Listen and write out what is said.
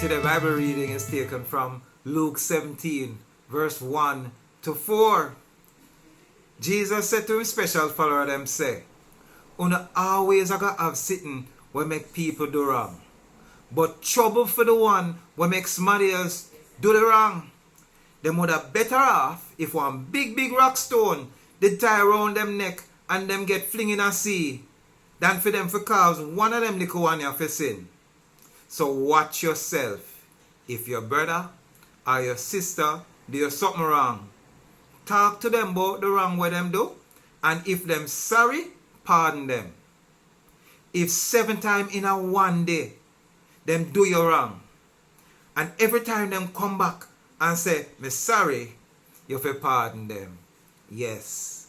Today Bible reading is taken from Luke 17, verse 1 to 4. Jesus said to his special follower them say, "Una always a got have sitting where make people do wrong. But trouble for the one where make somebody else do the wrong. Them would have better off if one big rock stone did tie around them neck and them get fling in a sea, than for them for cause one of them little one for sin. So watch yourself. If your brother or your sister do something wrong, talk to them about the wrong way them do, and if them sorry, pardon them. If 7 times in a one day, them do you wrong, and every time them come back and say, me sorry, you have to pardon them. Yes.